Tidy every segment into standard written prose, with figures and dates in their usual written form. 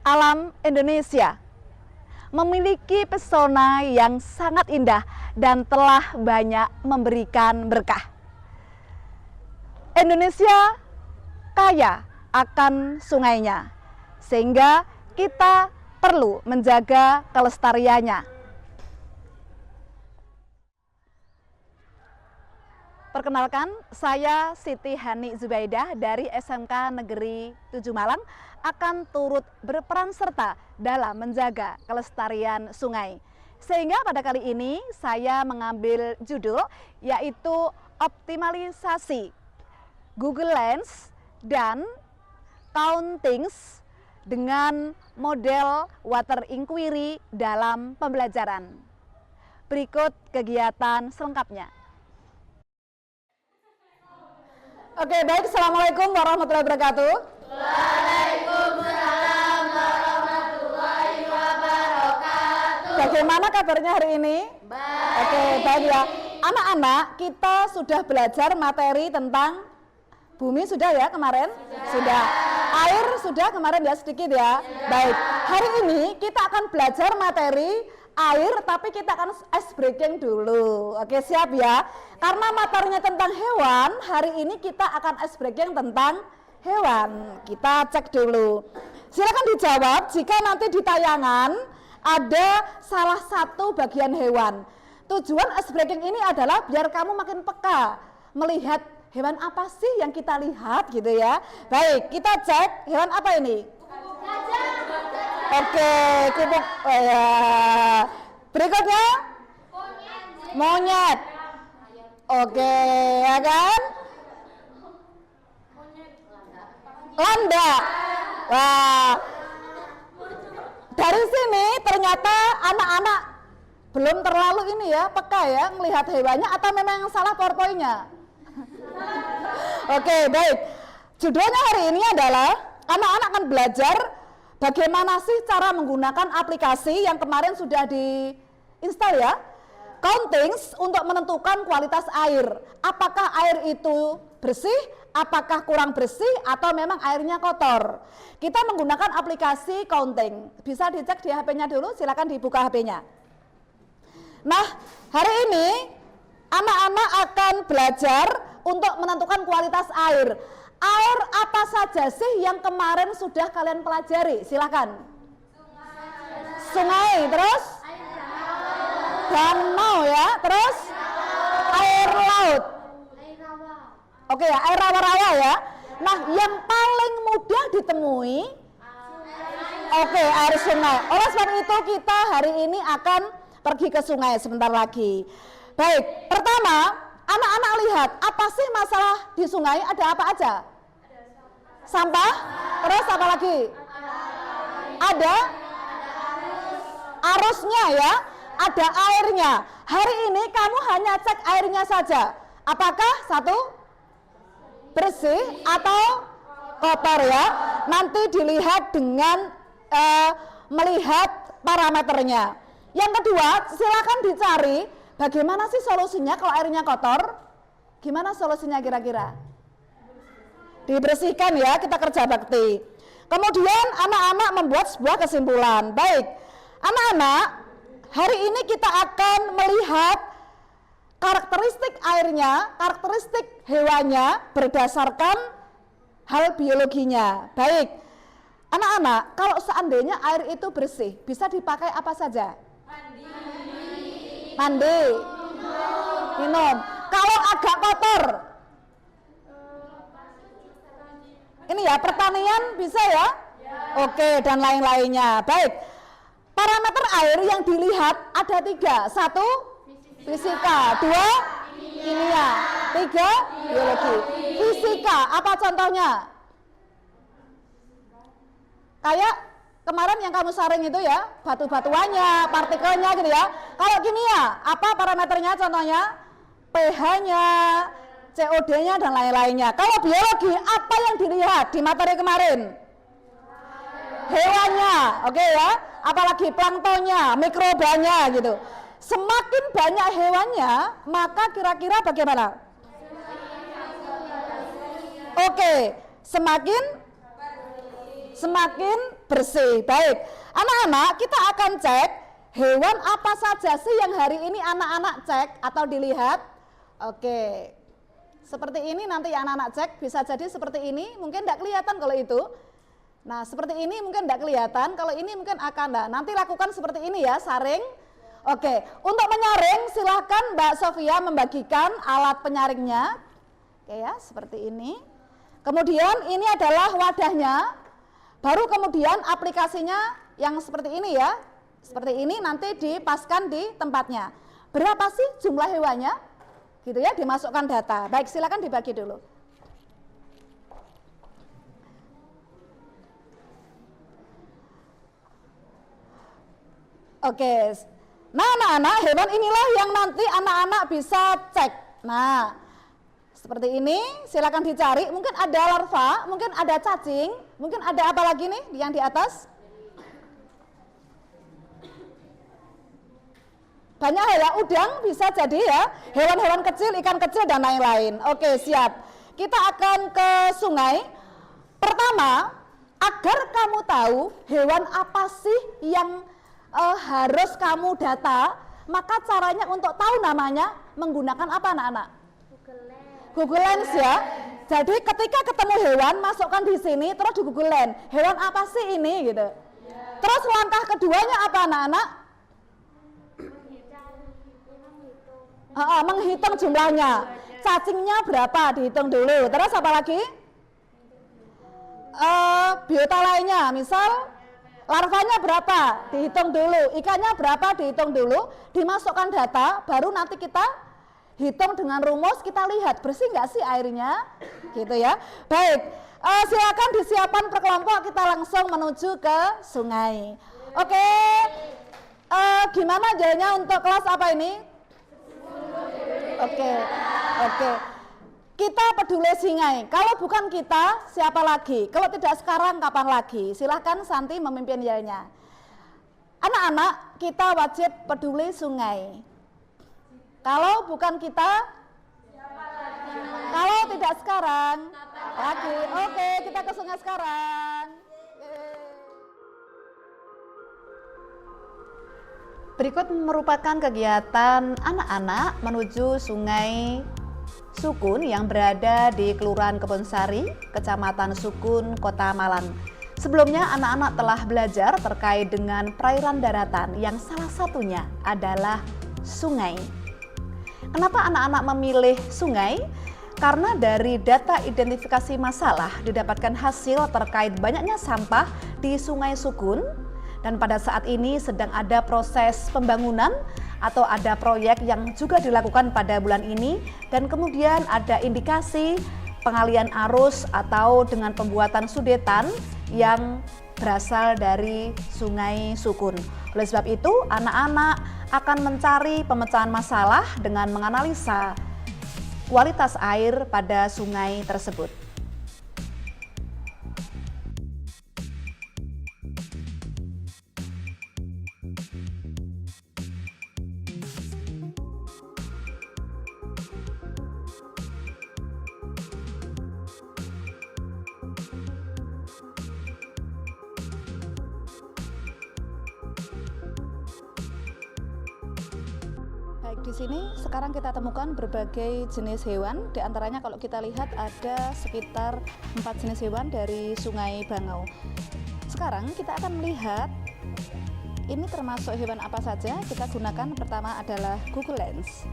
Alam Indonesia memiliki pesona yang sangat indah dan telah banyak memberikan berkah. Indonesia kaya akan sungainya, sehingga kita perlu menjaga kelestariannya. Perkenalkan, saya Siti Hani Zubaidah dari SMK Negeri 7 Malang akan turut berperan serta dalam menjaga kelestarian sungai. Sehingga pada kali ini saya mengambil judul yaitu optimalisasi Google Lens dan Countings dengan model water inquiry dalam pembelajaran. Berikut kegiatan selengkapnya. Oke, baik. Assalamualaikum warahmatullahi wabarakatuh. Waalaikumsalam warahmatullahi wabarakatuh. Bagaimana kabarnya hari ini? Baik. Oke, baik ya. Anak-anak, kita sudah belajar materi tentang bumi sudah ya kemarin? Sudah. Air sudah kemarin ya sedikit ya? Baik. Hari ini kita akan belajar materi air, tapi kita akan ice breaking dulu. Oke, siap ya? Karena materinya tentang hewan, hari ini kita akan ice breaking tentang hewan. Kita cek dulu. Silakan dijawab jika nanti di tayangan ada salah satu bagian hewan. Tujuan ice breaking ini adalah biar kamu makin peka melihat hewan apa sih yang kita lihat gitu ya. Baik, kita cek hewan apa ini? Oke, kubuk. Oh ya. Berikutnya monyet. Oke, ya kan? Landak. Wah. Dari sini ternyata anak-anak belum terlalu ini ya, peka ya melihat hewannya, atau memang salah PowerPoint-nya? Oke, baik. Judulnya hari ini adalah anak-anak akan belajar bagaimana sih cara menggunakan aplikasi yang kemarin sudah diinstal ya, Countings, untuk menentukan kualitas air. Apakah air itu bersih, apakah kurang bersih, atau memang airnya kotor. Kita menggunakan aplikasi Counting. Bisa dicek di HP-nya dulu, silakan dibuka HP-nya. Nah, hari ini anak-anak akan belajar untuk menentukan kualitas air. Air apa saja sih yang kemarin sudah kalian pelajari? Silakan. Sungai, terus? Danau ya, terus? Air laut. Oke ya, air rawa-rawa ya. Nah, yang paling mudah ditemui, oke, air sungai. Oleh sebab itu kita hari ini akan pergi ke sungai sebentar lagi. Baik, pertama, anak-anak lihat, apa sih masalah di sungai? Ada apa aja? Sampah, terus apa lagi? Ada arusnya ya, ada airnya. Hari ini kamu hanya cek airnya saja. Apakah satu bersih atau kotor ya? Nanti dilihat dengan melihat parameternya. Yang kedua, silakan dicari bagaimana sih solusinya kalau airnya kotor. Gimana solusinya kira-kira? Dibersihkan ya, kita kerja bakti. Kemudian anak-anak membuat sebuah kesimpulan. Baik, anak-anak, hari ini kita akan melihat karakteristik airnya, karakteristik hewannya berdasarkan hal biologinya. Baik, anak-anak, kalau seandainya air itu bersih, bisa dipakai apa saja? Mandi, minum. Kalau agak kotor, ini ya, pertanian bisa ya? Oke, dan lain-lainnya. Baik, parameter air yang dilihat ada 3. 1, fisika. 2, kimia. 3, biologi. Fisika, apa contohnya? Kayak kemarin yang kamu saring itu ya, batu-batuannya, partikelnya gitu ya. Kalau kimia, apa parameternya contohnya? pH-nya, COD-nya, dan lain-lainnya. Kalau biologi, apa yang dilihat di materi kemarin? Hewannya, oke ya, apalagi planktonnya, mikrobanya gitu. Semakin banyak hewannya, maka kira-kira bagaimana? Oke, semakin bersih. Baik, anak-anak kita akan cek hewan apa saja sih yang hari ini anak-anak cek atau dilihat. Oke, seperti ini nanti anak-anak cek, bisa jadi seperti ini, mungkin tidak kelihatan kalau itu. Nah seperti ini mungkin tidak kelihatan, kalau ini mungkin akan enggak. Nanti lakukan seperti ini ya, saring. Oke, untuk menyaring silahkan Mbak Sofia membagikan alat penyaringnya. Oke ya, seperti ini. Kemudian ini adalah wadahnya, baru kemudian aplikasinya yang seperti ini ya. Seperti ini nanti dipaskan di tempatnya. Berapa sih jumlah hewannya? Gitu ya, dimasukkan data. Baik, silakan dibagi dulu. Oke, nah anak-anak, hewan inilah yang nanti anak-anak bisa cek. Nah, seperti ini, silakan dicari. Mungkin ada larva, mungkin ada cacing, mungkin ada apa lagi nih yang di atas? Banyak ya, udang bisa jadi ya, hewan-hewan kecil, ikan kecil dan lain-lain. Oke, siap. Kita akan ke sungai. Pertama, agar kamu tahu hewan apa sih yang harus kamu data, maka caranya untuk tahu namanya menggunakan apa anak-anak? Google Lens ya. Jadi ketika ketemu hewan, masukkan di sini, terus di Google Lens. Hewan apa sih ini gitu. Terus langkah keduanya apa anak-anak? Menghitung jumlahnya. Cacingnya berapa dihitung dulu. Terus apa lagi? Biota lainnya, misal larvanya berapa dihitung dulu, ikannya berapa dihitung dulu, dimasukkan data, baru nanti kita hitung dengan rumus, kita lihat bersih nggak sih airnya, gitu ya. Baik, silakan disiapkan per kelompok, kita langsung menuju ke sungai. Oke, gimana jalannya untuk kelas apa ini? Oke. Kita peduli sungai. Kalau bukan kita, siapa lagi? Kalau tidak sekarang, kapan lagi? Silahkan Santi memimpin yelnya. Anak-anak, kita wajib peduli sungai. Kalau bukan kita, siapa lagi? Kalau tidak sekarang, lagi. Oke, kita ke sungai sekarang. Berikut merupakan kegiatan anak-anak menuju sungai Sukun yang berada di Kelurahan Kebonsari, Kecamatan Sukun, Kota Malang. Sebelumnya anak-anak telah belajar terkait dengan perairan daratan yang salah satunya adalah sungai. Kenapa anak-anak memilih sungai? Karena dari data identifikasi masalah didapatkan hasil terkait banyaknya sampah di Sungai Sukun, dan pada saat ini sedang ada proses pembangunan atau ada proyek yang juga dilakukan pada bulan ini, dan kemudian ada indikasi pengalian arus atau dengan pembuatan sudetan yang berasal dari Sungai Sukun. Oleh sebab itu, anak-anak akan mencari pemecahan masalah dengan menganalisa kualitas air pada sungai tersebut. Baik, di sini sekarang kita temukan berbagai jenis hewan. Di antaranya kalau kita lihat ada sekitar 4 jenis hewan dari Sungai Bangau. Sekarang kita akan melihat ini termasuk hewan apa saja. Kita gunakan pertama adalah Google Lens.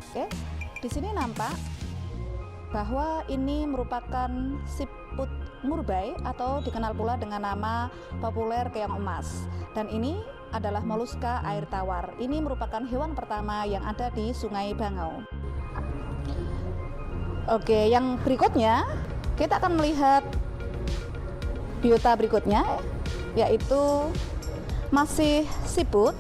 Oke, di sini nampak bahwa ini merupakan siput murbai atau dikenal pula dengan nama populer keong emas, dan ini adalah moluska air tawar. Ini merupakan hewan pertama yang ada di Sungai Bangau. Oke, yang berikutnya kita akan melihat biota berikutnya, yaitu masih siput,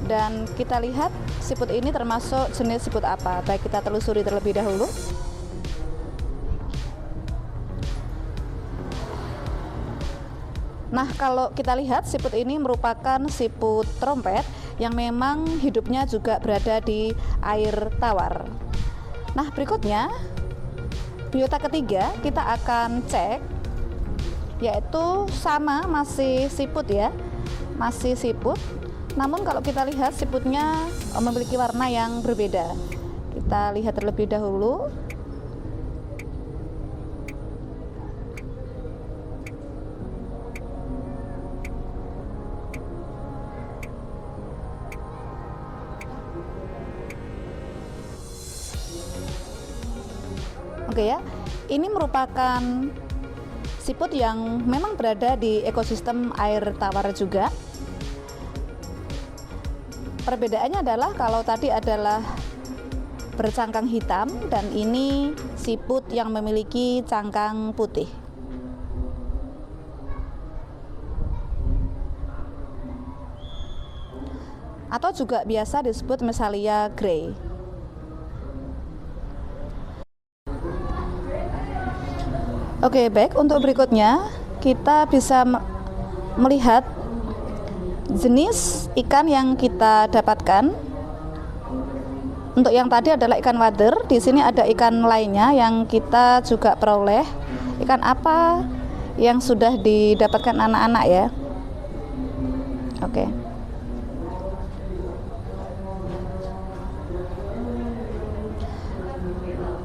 dan kita lihat siput ini termasuk jenis siput apa. Baik, kita telusuri terlebih dahulu. Nah, kalau kita lihat siput ini merupakan siput trompet yang memang hidupnya juga berada di air tawar. Nah, berikutnya Biota ketiga kita akan cek, yaitu sama, masih siput ya, masih siput. Namun kalau kita lihat siputnya memiliki warna yang berbeda. Kita lihat terlebih dahulu. Oke ya, ini merupakan siput yang memang berada di ekosistem air tawar juga. Perbedaannya adalah kalau tadi adalah bercangkang hitam dan ini siput yang memiliki cangkang putih. Atau juga biasa disebut Mesalia grey. Oke, baik. Untuk berikutnya kita bisa melihat jenis ikan yang kita dapatkan. Untuk yang tadi adalah ikan wader. Di sini ada ikan lainnya yang kita juga peroleh. Ikan apa yang sudah didapatkan anak-anak ya? Oke.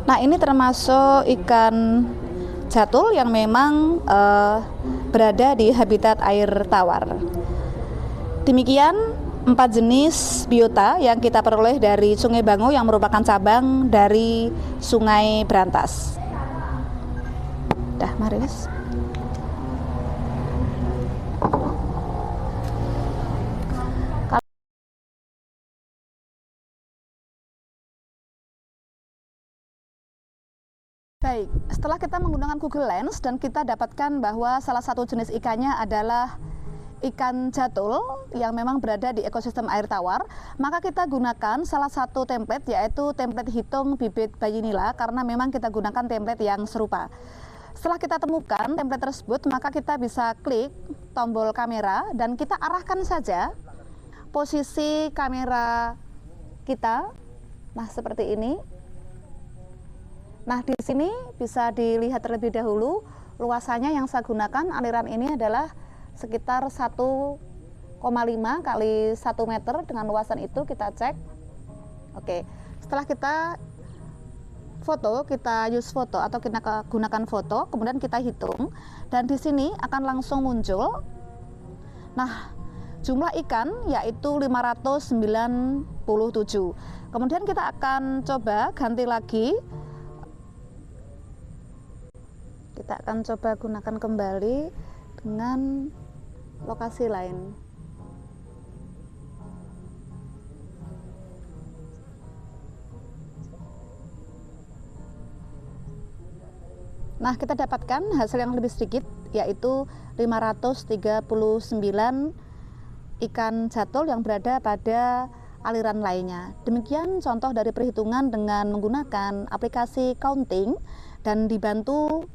Nah, ini termasuk ikan jatul yang memang berada di habitat air tawar. Demikian 4 jenis biota yang kita peroleh dari Sungai Bango yang merupakan cabang dari Sungai Brantas. Dah, Maris. Baik, setelah kita menggunakan Google Lens dan kita dapatkan bahwa salah satu jenis ikannya adalah ikan jatul yang memang berada di ekosistem air tawar, maka kita gunakan salah satu template, yaitu template hitung bibit bayi nila, karena memang kita gunakan template yang serupa. Setelah kita temukan template tersebut, maka kita bisa klik tombol kamera dan kita arahkan saja posisi kamera kita. Nah, seperti ini. Nah, di sini bisa dilihat terlebih dahulu luasannya yang saya gunakan aliran ini adalah sekitar 1,5 kali 1 meter. Dengan luasan itu kita cek. Oke, setelah kita foto, kita use foto atau kita gunakan foto, kemudian kita hitung dan di sini akan langsung muncul. Nah, jumlah ikan yaitu 597. Kemudian kita akan coba ganti lagi. Kita akan coba gunakan kembali dengan lokasi lain. Nah, kita dapatkan hasil yang lebih sedikit, yaitu 539 ikan jatul yang berada pada aliran lainnya. Demikian contoh dari perhitungan dengan menggunakan aplikasi counting dan dibantu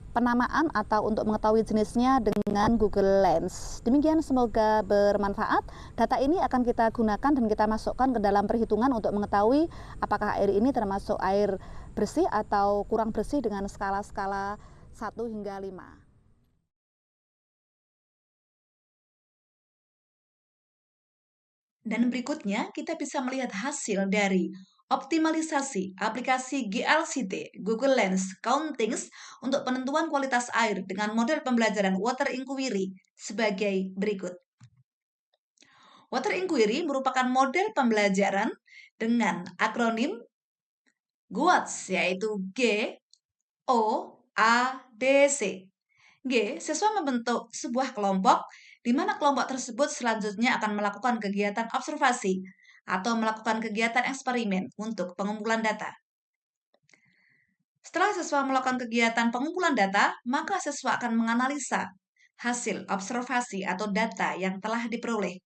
penamaan atau untuk mengetahui jenisnya dengan Google Lens. Demikian, semoga bermanfaat. Data ini akan kita gunakan dan kita masukkan ke dalam perhitungan untuk mengetahui apakah air ini termasuk air bersih atau kurang bersih dengan skala-skala 1 hingga 5. Dan berikutnya kita bisa melihat hasil dari optimalisasi aplikasi GLCT Google Lens Countings untuk penentuan kualitas air dengan model pembelajaran Water Inquiry sebagai berikut. Water Inquiry merupakan model pembelajaran dengan akronim GWADS, yaitu GOADC. G, siswa membentuk sebuah kelompok di mana kelompok tersebut selanjutnya akan melakukan kegiatan observasi atau melakukan kegiatan eksperimen untuk pengumpulan data. Setelah siswa melakukan kegiatan pengumpulan data, maka siswa akan menganalisa hasil observasi atau data yang telah diperoleh.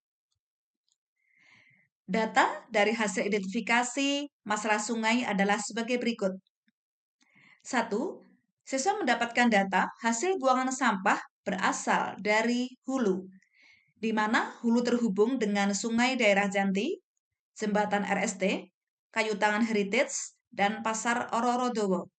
Data dari hasil identifikasi masalah sungai adalah sebagai berikut. 1. Siswa mendapatkan data hasil buangan sampah berasal dari hulu, di mana hulu terhubung dengan sungai daerah Janti, jembatan RST, Kayu Tangan Heritage, dan Pasar Ororodowo.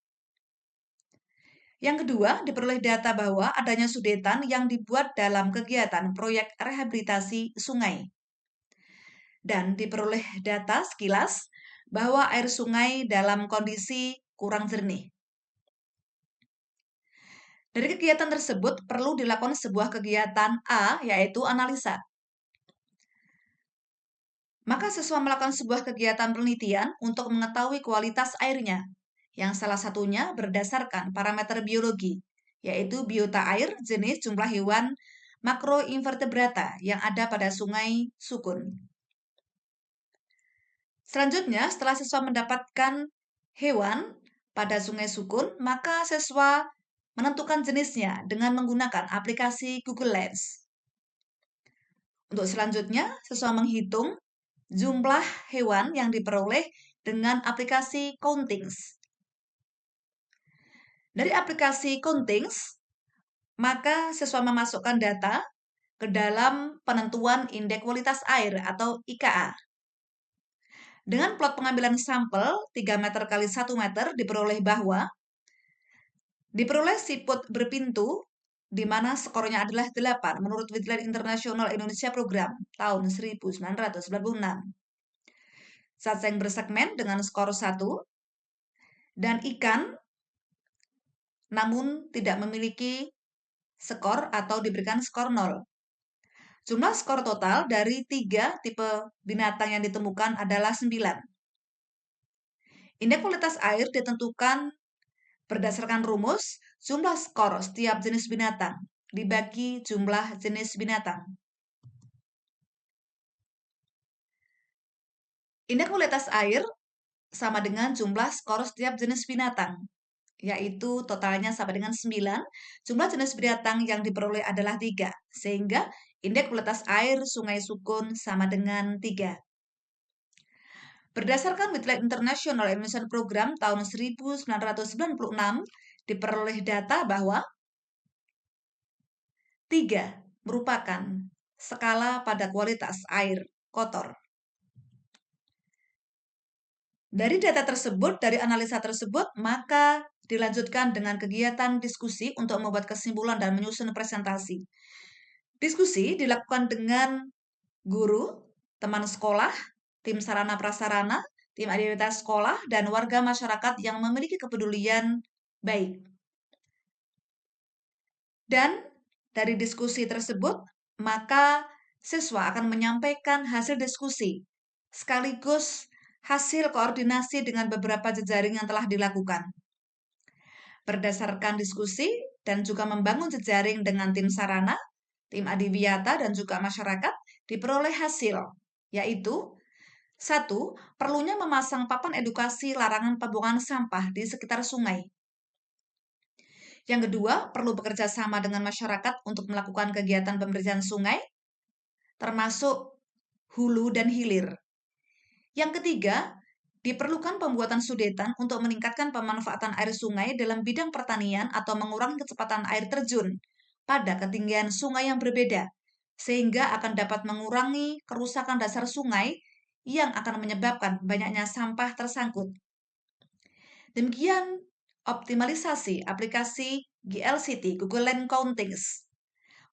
Yang kedua, diperoleh data bahwa adanya sudetan yang dibuat dalam kegiatan proyek rehabilitasi sungai. Dan diperoleh data sekilas bahwa air sungai dalam kondisi kurang jernih. Dari kegiatan tersebut perlu dilakukan sebuah kegiatan A, yaitu analisa. Maka siswa melakukan sebuah kegiatan penelitian untuk mengetahui kualitas airnya, yang salah satunya berdasarkan parameter biologi, yaitu biota air, jenis, jumlah hewan, makroinvertebrata yang ada pada sungai Sukun. Selanjutnya, setelah siswa mendapatkan hewan pada sungai Sukun, maka siswa menentukan jenisnya dengan menggunakan aplikasi Google Lens. Untuk selanjutnya, siswa menghitung jumlah hewan yang diperoleh dengan aplikasi Countings. Dari aplikasi Countings, maka siswa memasukkan data ke dalam penentuan indeks kualitas air atau IKA. Dengan plot pengambilan sampel 3 meter kali 1 meter diperoleh bahwa diperoleh siput berpintu di mana skornya adalah 8 menurut Wetland International Indonesia Program tahun 1996. Cacing bersegmen dengan skor 1 dan ikan namun tidak memiliki skor atau diberikan skor 0. Jumlah skor total dari 3 tipe binatang yang ditemukan adalah 9. Indeks kualitas air ditentukan berdasarkan rumus jumlah skor setiap jenis binatang dibagi jumlah jenis binatang. Indeks kualitas air sama dengan jumlah skor setiap jenis binatang, yaitu totalnya sama dengan 9, jumlah jenis binatang yang diperoleh adalah 3, sehingga indeks kualitas air Sungai Sukun sama dengan 3. Berdasarkan Wetland International Indonesia Program tahun 1996, diperoleh data bahwa 3 merupakan skala pada kualitas air kotor. Dari data tersebut, dari analisa tersebut, maka dilanjutkan dengan kegiatan diskusi untuk membuat kesimpulan dan menyusun presentasi. Diskusi dilakukan dengan guru, teman sekolah, tim sarana prasarana, tim adiwita sekolah, dan warga masyarakat yang memiliki kepedulian baik. Dan dari diskusi tersebut, maka siswa akan menyampaikan hasil diskusi, sekaligus hasil koordinasi dengan beberapa jejaring yang telah dilakukan. Berdasarkan diskusi dan juga membangun jejaring dengan tim sarana, tim adiwiyata, dan juga masyarakat, diperoleh hasil, yaitu 1. Perlunya memasang papan edukasi larangan pembuangan sampah di sekitar sungai. Yang kedua, perlu bekerja sama dengan masyarakat untuk melakukan kegiatan pembersihan sungai, termasuk hulu dan hilir. Yang ketiga, diperlukan pembuatan sudetan untuk meningkatkan pemanfaatan air sungai dalam bidang pertanian atau mengurangi kecepatan air terjun pada ketinggian sungai yang berbeda, sehingga akan dapat mengurangi kerusakan dasar sungai yang akan menyebabkan banyaknya sampah tersangkut. Demikian optimalisasi aplikasi GLCT, Google Land Countings,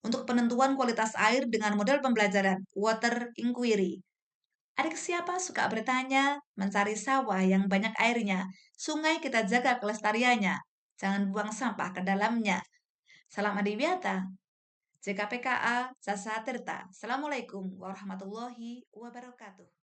untuk penentuan kualitas air dengan model pembelajaran Water Inquiry. Adik siapa suka bertanya, mencari sawah yang banyak airnya, sungai kita jaga kelestariannya, jangan buang sampah ke dalamnya. Salam adiwiyata, JKPKA Jasa Tirta. Assalamualaikum warahmatullahi wabarakatuh.